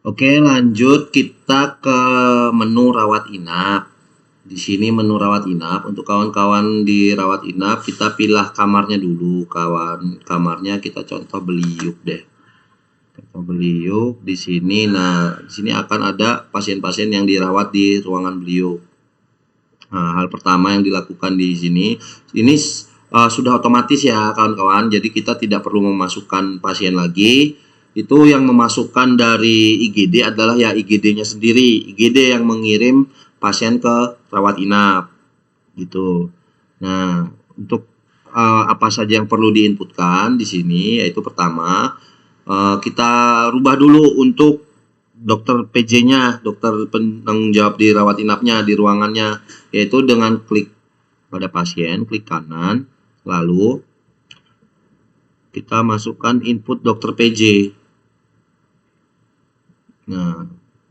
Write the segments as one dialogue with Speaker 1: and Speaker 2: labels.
Speaker 1: Oke, lanjut kita ke menu rawat inap. Di sini menu rawat inap. Untuk kawan-kawan di rawat inap, kita pilih kamarnya dulu. Kamarnya kita contoh Beliuk deh. Contoh Beliuk di sini. Nah, di sini akan ada pasien-pasien yang dirawat di ruangan Beliuk. Nah, hal pertama yang dilakukan di sini, ini sudah otomatis ya kawan-kawan. Jadi kita tidak perlu memasukkan pasien lagi. Itu yang memasukkan dari IGD adalah ya IGD-nya sendiri. IGD yang mengirim pasien ke rawat inap gitu. Nah, untuk apa saja yang perlu diinputkan di sini, yaitu pertama kita rubah dulu untuk dokter PJ-nya, dokter penanggung jawab di rawat inapnya, di ruangannya, yaitu dengan klik pada pasien, klik kanan, lalu kita masukkan input dokter PJ. Nah,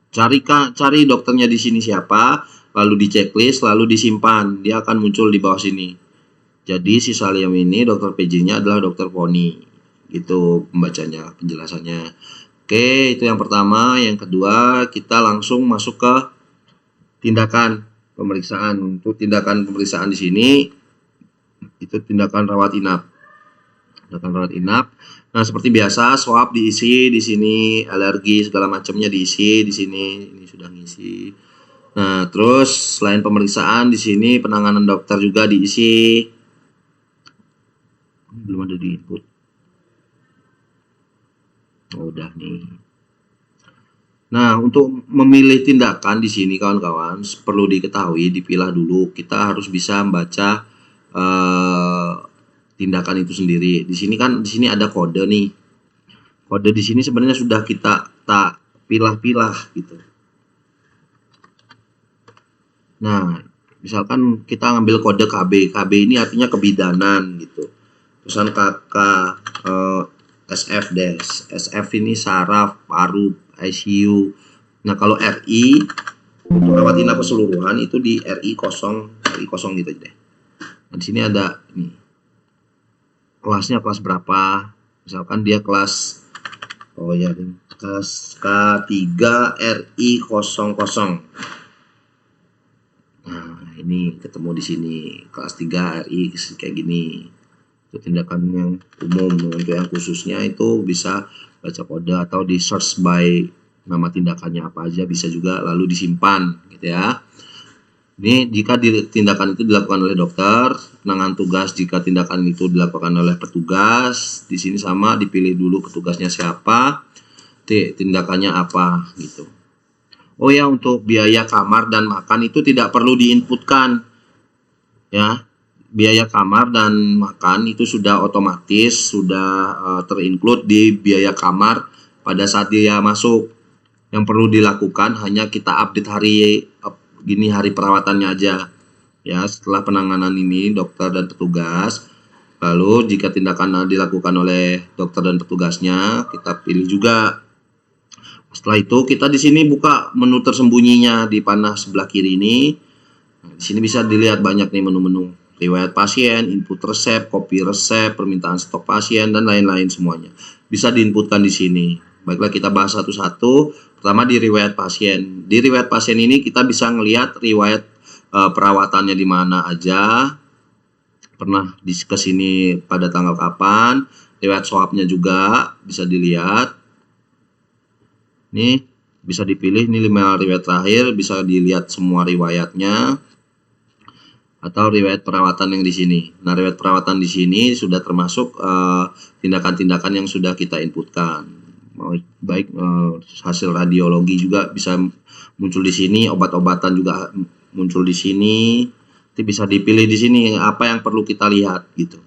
Speaker 1: cari dokternya di sini siapa, lalu di checklist, lalu disimpan. Dia akan muncul di bawah sini. Jadi si Salim ini dokter PJ-nya adalah dokter Poni. Gitu pembacanya, penjelasannya. Oke, itu yang pertama. Yang kedua, kita langsung masuk ke tindakan pemeriksaan. Untuk tindakan pemeriksaan di sini itu tindakan rawat inap. Tindakan rawat inap. Nah, seperti biasa, swab diisi di sini, alergi segala macamnya diisi di sini. Ini sudah ngisi. Nah, terus selain pemeriksaan di sini penanganan dokter juga diisi. Belum ada di input. Oh, udah nih. Nah, untuk memilih tindakan di sini kawan-kawan perlu diketahui, dipilah dulu. Kita harus bisa membaca tindakan itu sendiri. Di sini kan, di sini ada kode nih. Kode di sini sebenarnya sudah kita tak pilah-pilah gitu. Nah, misalkan kita ngambil kode KB. KB ini artinya kebidanan gitu. Terusan KK SF des. SF ini saraf, paru, ICU. Nah, kalau RI untuk rawat inap keseluruhan itu di RI 0 gitu deh. Nah, di sini ada nih. Kelasnya kelas berapa? Misalkan dia kelas kelas K3 RI 00. Nah, ini ketemu di sini kelas 3 RI kayak gini. Itu tindakan yang umum. Untuk yang khususnya itu bisa baca kode atau di search by nama tindakannya apa aja bisa juga, lalu disimpan gitu ya. Ini jika tindakan itu dilakukan oleh dokter, penanganan tugas jika tindakan itu dilakukan oleh petugas. Di sini sama, dipilih dulu petugasnya siapa, tindakannya apa gitu. Oh ya, untuk biaya kamar dan makan itu tidak perlu diinputkan ya. Biaya kamar dan makan itu sudah otomatis, sudah terinclude di biaya kamar pada saat dia masuk. Yang perlu dilakukan hanya kita update hari perawatannya aja ya. Setelah penanganan ini dokter dan petugas, lalu jika tindakan dilakukan oleh dokter dan petugasnya, kita pilih juga. Setelah itu kita di sini buka menu tersembunyinya di panah sebelah kiri ini. Nah, di sini bisa dilihat banyak nih menu-menu. Riwayat pasien, input resep, kopi resep, permintaan stok pasien, dan lain-lain semuanya. Bisa diinputkan di sini. Baiklah, kita bahas satu-satu. Pertama di riwayat pasien. Di riwayat pasien ini kita bisa ngelihat riwayat perawatannya di mana aja. Pernah ke sini pada tanggal kapan. Riwayat swabnya juga bisa dilihat. Nih, bisa dipilih nih 5 riwayat terakhir, bisa dilihat semua riwayatnya. Atau riwayat perawatan yang di sini. Nah, riwayat perawatan di sini sudah termasuk tindakan-tindakan yang sudah kita inputkan. Baik hasil radiologi juga bisa muncul di sini, obat-obatan juga muncul di sini. Nanti bisa dipilih di sini apa yang perlu kita lihat gitu.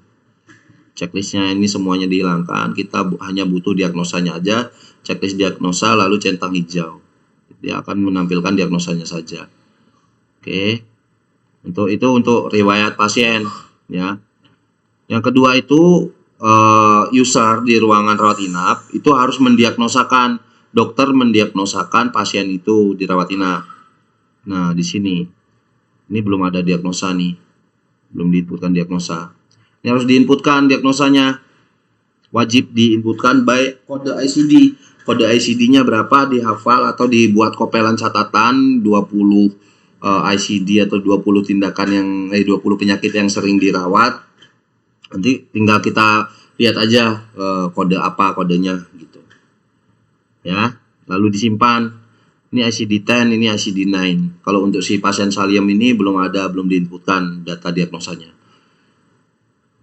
Speaker 1: Checklistnya ini semuanya dihilangkan. Kita hanya butuh diagnosanya aja. Checklist diagnosa lalu centang hijau. Dia akan menampilkan diagnosanya saja. Oke. Untuk riwayat pasien ya. Yang kedua itu user di ruangan rawat inap itu harus mendiagnosakan, dokter mendiagnosakan pasien itu di rawat inap. Nah, di sini ini belum ada diagnosa nih. Belum diinputkan diagnosa. Ini harus diinputkan diagnosanya. Wajib diinputkan by kode ICD. kode ICD-nya berapa dihafal atau dibuat kopelan catatan 20 ICD atau 20 tindakan yang 20 penyakit yang sering dirawat. Nanti tinggal kita lihat aja kode apa kodenya gitu. Ya, lalu disimpan. Ini ICD-10, ini ICD-9. Kalau untuk si pasien Salium ini belum diinputkan data diagnosanya.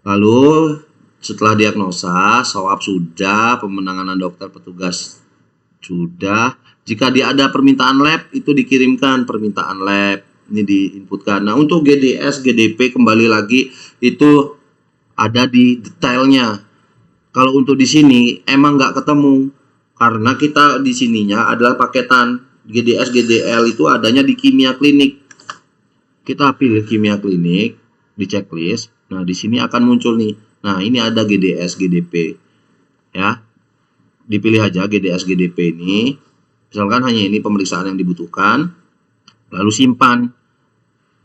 Speaker 1: Lalu setelah diagnosa, swab sudah, pemenanganan dokter petugas sudah. Jika ada permintaan lab, itu dikirimkan permintaan lab. Ini diinputkan. Nah, untuk GDS, GDP kembali lagi itu ada di detailnya. Kalau untuk di sini emang nggak ketemu karena kita di sininya adalah paketan GDS, GDL itu adanya di kimia klinik. Kita pilih kimia klinik di checklist. Nah, di sini akan muncul nih. Nah, ini ada GDS, GDP. Ya. Dipilih aja GDS, GDP ini. Misalkan hanya ini pemeriksaan yang dibutuhkan. Lalu simpan.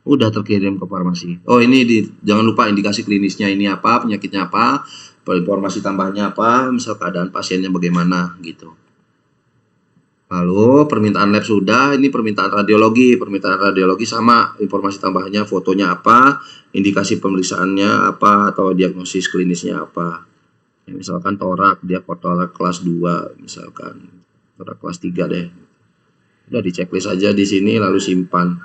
Speaker 1: Udah terkirim ke farmasi. Oh, ini jangan lupa indikasi klinisnya ini apa, penyakitnya apa, informasi tambahnya apa, misal keadaan pasiennya bagaimana gitu. Lalu permintaan lab sudah, ini permintaan radiologi sama informasi tambahnya, fotonya apa, indikasi pemeriksaannya apa, atau diagnosis klinisnya apa. Ya, misalkan torak, dia torak kelas 2, misalkan torak kelas 3 deh. Udah di checklist aja di sini lalu simpan.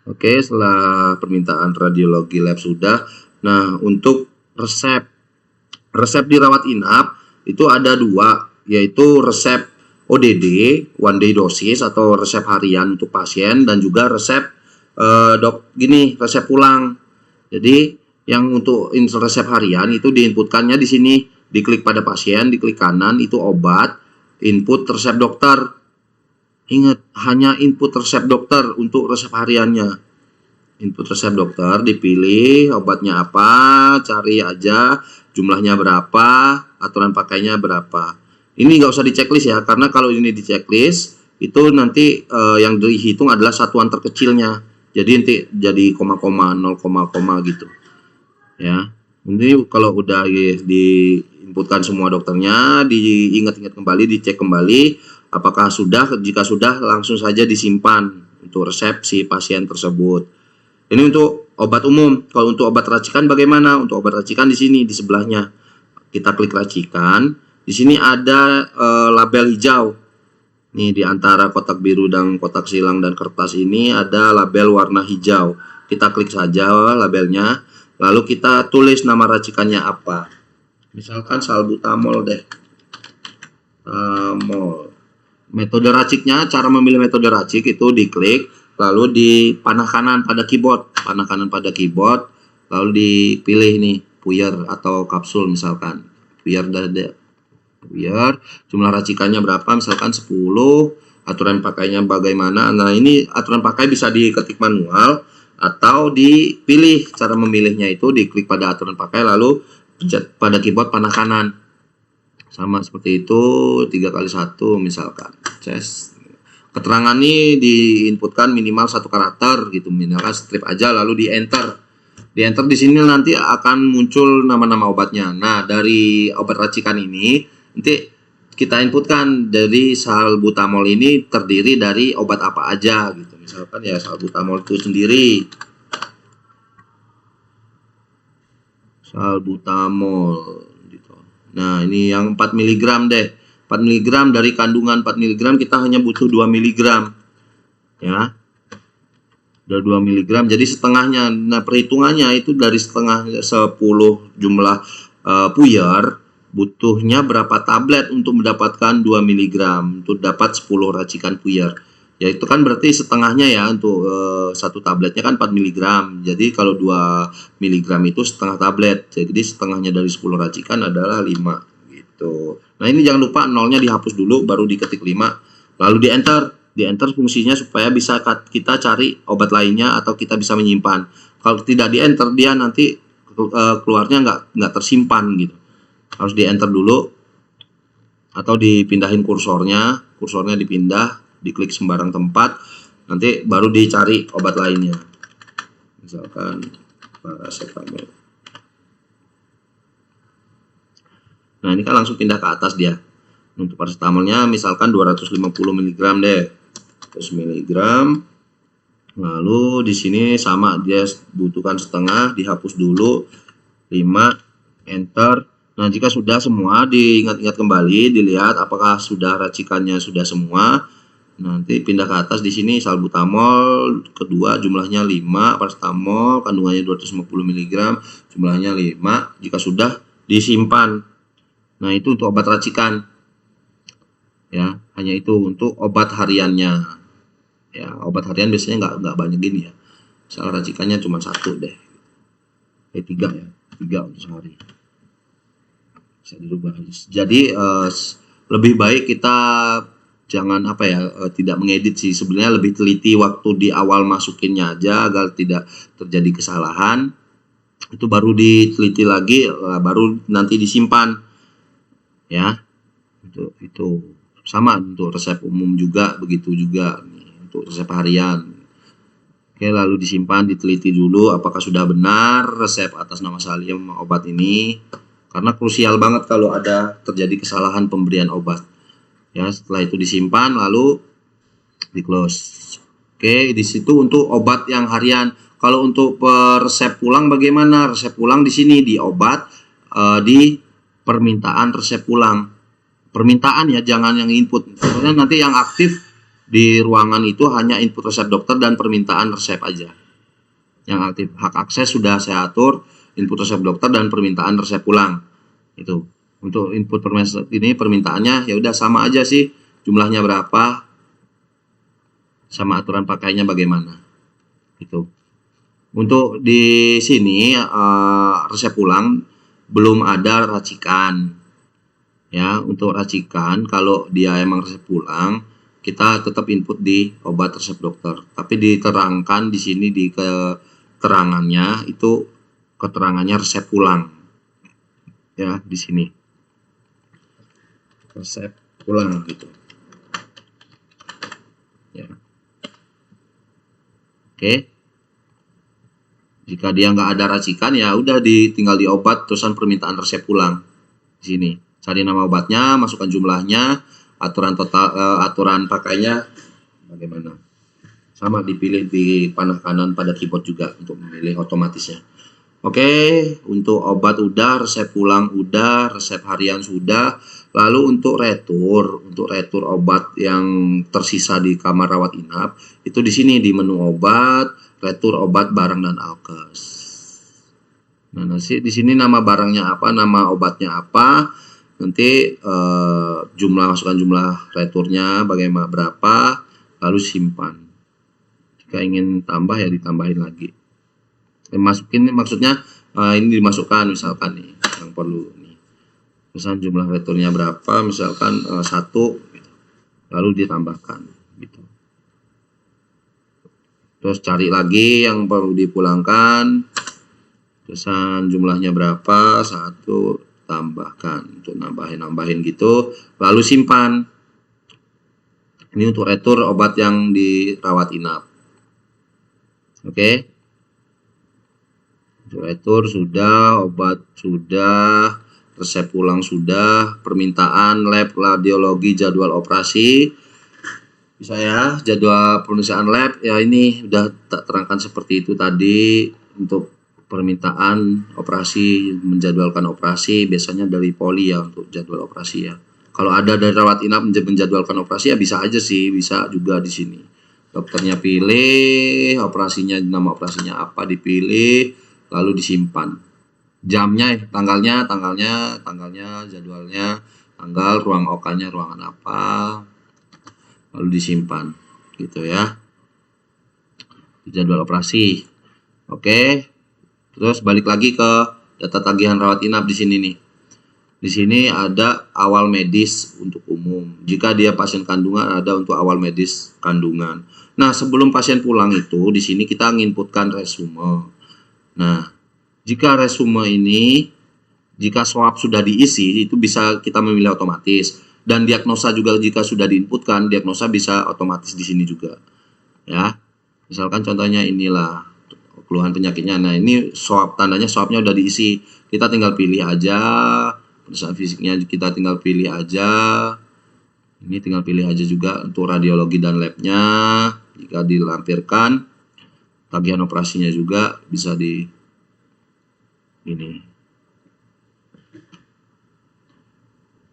Speaker 1: Oke, setelah permintaan radiologi lab sudah. Nah, untuk resep dirawat inap itu ada 2, yaitu resep ODD, one day dosis atau resep harian untuk pasien, dan juga resep resep pulang. Jadi yang untuk resep harian itu diinputkannya di sini, diklik pada pasien, diklik kanan itu obat, input resep dokter. Ingat, hanya input resep dokter untuk resep hariannya. Input resep dokter, dipilih obatnya apa, cari aja jumlahnya berapa, aturan pakainya berapa. Ini nggak usah di checklist ya, karena kalau ini di checklist itu nanti yang dihitung adalah satuan terkecilnya. Jadi nanti jadi koma-koma, 0, gitu. Ya, ini kalau udah diinputkan semua dokternya, diingat-ingat kembali, dicek kembali apakah sudah. Jika sudah, langsung saja disimpan untuk resep si pasien tersebut. Ini untuk obat umum. Kalau untuk obat racikan bagaimana? Untuk obat racikan di sini di sebelahnya. Kita klik racikan. Di sini ada label hijau. Nih di antara kotak biru dan kotak silang dan kertas ini ada label warna hijau. Kita klik saja labelnya. Lalu kita tulis nama racikannya apa. Misalkan salbutamol deh. Metode raciknya, cara memilih metode racik itu diklik. Lalu di panah kanan pada keyboard. Lalu dipilih nih puyer atau kapsul misalkan. Puyer, jumlah racikannya berapa, misalkan 10, aturan pakainya bagaimana. Nah, ini aturan pakai bisa diketik manual atau dipilih. Cara memilihnya itu diklik pada aturan pakai lalu pencet pada keyboard panah kanan. Sama seperti itu, 3x1 misalkan. Keterangan ini diinputkan minimal 1 karakter gitu, misalkan strip aja lalu di enter. Di enter di sini nanti akan muncul nama-nama obatnya. Nah, dari obat racikan ini nanti kita inputkan dari salbutamol ini terdiri dari obat apa aja gitu. Misalkan ya salbutamol itu sendiri. Salbutamol gitu. Nah, ini yang 4 mg deh. 4 mg dari kandungan 4 mg kita hanya butuh 2 mg. Ya. Udah 2 mg jadi setengahnya. Nah, perhitungannya itu dari setengah 10 jumlah puyer butuhnya berapa tablet untuk mendapatkan 2 mg untuk dapat 10 racikan puyer. Ya itu kan berarti setengahnya ya, untuk satu tabletnya kan 4 mg. Jadi kalau 2 mg itu setengah tablet. Jadi setengahnya dari 10 racikan adalah 5 gitu. Nah, ini jangan lupa nolnya dihapus dulu baru diketik 5 lalu di enter. Di enter fungsinya supaya bisa kita cari obat lainnya atau kita bisa menyimpan. Kalau tidak di enter dia nanti keluarnya nggak tersimpan gitu. Harus di enter dulu atau dipindahin kursornya dipindah, diklik sembarang tempat, nanti baru dicari obat lainnya. Misalkan paracetamol. Nah, ini kan langsung pindah ke atas dia. Untuk paracetamolnya misalkan 250 mg deh. 200 mg. Lalu di sini sama, dia butuhkan setengah, dihapus dulu 5, enter. Nah, jika sudah semua, diingat-ingat kembali, dilihat apakah sudah racikannya sudah semua. Nanti pindah ke atas, di sini salbutamol kedua jumlahnya 5, paracetamol kandungannya 250 mg, jumlahnya 5. Jika sudah, disimpan. Nah, itu untuk obat racikan. Ya, hanya itu untuk obat hariannya. Ya, obat harian biasanya nggak banyak gini ya. Misal racikannya cuma 1 deh. 3 ya, 3 untuk sehari. Bisa dirubah. Jadi lebih baik kita jangan tidak mengedit sih. Sebenarnya lebih teliti waktu di awal masukinnya aja agar tidak terjadi kesalahan. Itu baru diteliti lagi, baru nanti disimpan. Ya. Itu sama untuk resep umum juga, begitu juga nih, untuk resep harian. Oke, lalu disimpan, diteliti dulu apakah sudah benar resep atas nama Salim obat ini, karena krusial banget kalau ada terjadi kesalahan pemberian obat. Ya, setelah itu disimpan lalu di close. Oke, di situ untuk obat yang harian. Kalau untuk resep pulang bagaimana? Resep pulang di sini di obat di permintaan resep pulang. Permintaan ya, jangan yang input. Soalnya nanti yang aktif di ruangan itu hanya input resep dokter dan permintaan resep aja. Yang aktif hak akses sudah saya atur, input resep dokter dan permintaan resep pulang. Itu. Untuk input ini permintaannya ya udah sama aja sih, jumlahnya berapa sama aturan pakainya bagaimana. Itu. Untuk di sini resep pulang belum ada racikan. Ya, untuk racikan kalau dia emang resep pulang, kita tetap input di obat resep dokter. Tapi diterangkan di sini di keterangannya itu keterangannya resep pulang. Ya, di sini. Resep pulang gitu. Ya. Oke. Jika dia nggak ada racikan ya udah tinggal di obat terusan permintaan resep pulang. Di sini. Cari nama obatnya, masukkan jumlahnya, aturan total, aturan pakainya bagaimana. Sama dipilih di panah kanan pada keyboard juga untuk memilih otomatisnya. Oke, untuk obat udah, resep pulang udah, resep harian sudah. Lalu untuk retur obat yang tersisa di kamar rawat inap, itu di sini di menu obat, retur obat barang dan alkes. Nah, di sini nama barangnya apa, nama obatnya apa. Nanti masukkan jumlah returnya bagaimana berapa, lalu simpan. Jika ingin tambah ya ditambahin lagi. Masukin maksudnya ini dimasukkan misalkan nih yang perlu nih. Misalkan jumlah returnya berapa, misalkan 1 gitu. Lalu ditambahkan gitu. Terus cari lagi yang perlu dipulangkan. Terusan jumlahnya berapa, 1 tambahkan untuk nambahin gitu, lalu simpan. Ini untuk retur obat yang dirawat inap. Oke. Untuk retur sudah, obat sudah, resep pulang sudah, permintaan lab radiologi jadwal operasi. Bisa ya, jadwal pemeriksaan lab ya ini udah tak terangkan seperti itu tadi. Untuk permintaan operasi, menjadwalkan operasi biasanya dari poli ya untuk jadwal operasi ya. Kalau ada dari rawat inap menjadwalkan operasi ya bisa aja sih, bisa juga di sini. Dokternya pilih, operasinya nama operasinya apa dipilih, lalu disimpan. Jamnya, tanggalnya, jadwalnya, tanggal, ruang OK-nya ruangan apa, lalu disimpan gitu ya. Jadwal operasi. Oke. Terus balik lagi ke data tagihan rawat inap di sini nih. Di sini ada awal medis untuk umum. Jika dia pasien kandungan ada untuk awal medis kandungan. Nah, sebelum pasien pulang itu di sini kita nginputkan resume. Nah, jika resume ini jika swab sudah diisi itu bisa kita memilih otomatis dan diagnosa juga jika sudah diinputkan, diagnosa bisa otomatis di sini juga. Ya. Misalkan contohnya inilah keluhan penyakitnya. Nah, ini swab, tandanya swabnya udah diisi. Kita tinggal pilih aja. Pemeriksaan fisiknya kita tinggal pilih aja. Ini tinggal pilih aja juga untuk radiologi dan labnya. Jika dilampirkan, tagihan operasinya juga bisa di ini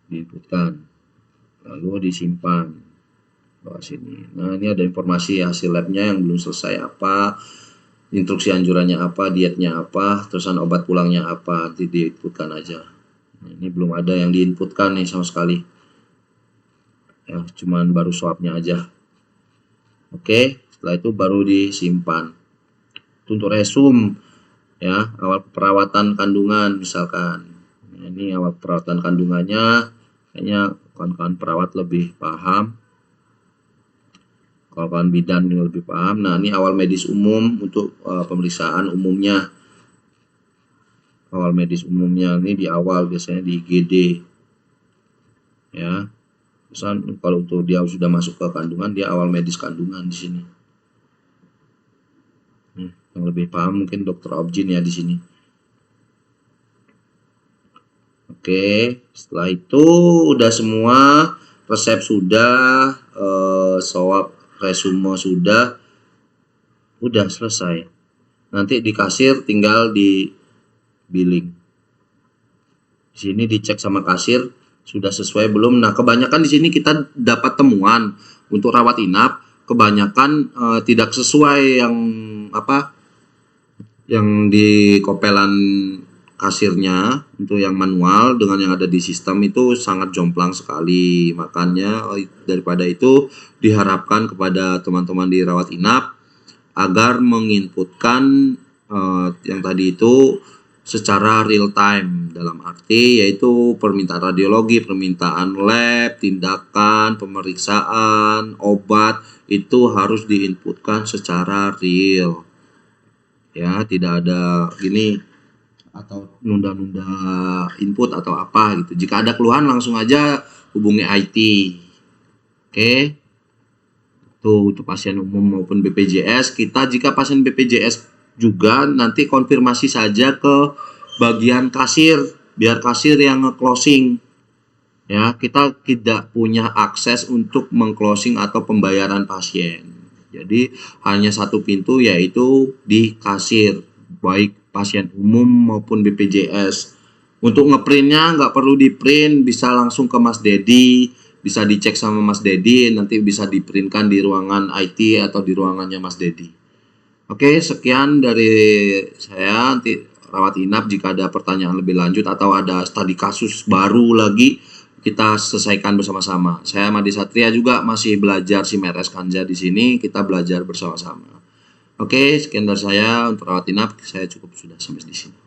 Speaker 1: diinputkan, lalu disimpan bawah sini. Nah, ini ada informasi hasil labnya yang belum selesai apa, instruksi anjurannya apa, dietnya apa, terusan obat pulangnya apa, nanti diinputkan aja. Nah, ini belum ada yang diinputkan nih sama sekali. Ya, cuman baru swabnya aja. Oke, setelah itu baru disimpan. Untuk resum ya, awal perawatan kandungan misalkan. Nah, ini awal perawatan kandungannya, kayaknya kawan-kawan perawat lebih paham. Kawan-kawan bidan lebih paham. Nah, ini awal medis umum untuk pemeriksaan umumnya. Awal medis umumnya ini di awal biasanya di IGD. Ya. Misalnya kalau untuk dia sudah masuk ke kandungan, dia awal medis kandungan di sini. Yang lebih paham mungkin dokter Objin ya di sini. Oke, setelah itu udah semua, resep sudah, swab resume sudah selesai. Nanti di kasir tinggal di billing. Di sini dicek sama kasir sudah sesuai belum. Nah, kebanyakan di sini kita dapat temuan untuk rawat inap, kebanyakan tidak sesuai yang di kopelan kasirnya. Untuk yang manual dengan yang ada di sistem itu sangat jomplang sekali. Makanya daripada itu diharapkan kepada teman-teman di rawat inap agar menginputkan yang tadi itu secara real time, dalam arti yaitu permintaan radiologi, permintaan lab, tindakan, pemeriksaan, obat itu harus diinputkan secara real. Ya, tidak ada gini atau nunda-nunda input atau apa gitu. Jika ada keluhan langsung aja hubungi IT. Oke. Tuh, untuk pasien umum maupun BPJS, jika pasien BPJS juga nanti konfirmasi saja ke bagian kasir, biar kasir yang nge-closing. Ya, kita tidak punya akses untuk meng-closing atau pembayaran pasien. Jadi hanya satu pintu, yaitu di kasir, baik pasien umum maupun BPJS. Untuk ngeprintnya nggak perlu di print, bisa langsung ke Mas Dedi, bisa dicek sama Mas Dedi, nanti bisa diprintkan di ruangan IT atau di ruangannya Mas Dedi. Oke, sekian dari saya. Nanti rawat inap jika ada pertanyaan lebih lanjut atau ada studi kasus baru lagi, kita selesaikan bersama-sama. Saya Madi Satria juga masih belajar SIMRS Kanja di sini, kita belajar bersama-sama. Oke, sekian dari saya untuk rawat inap, saya cukup sudah sampai di sini.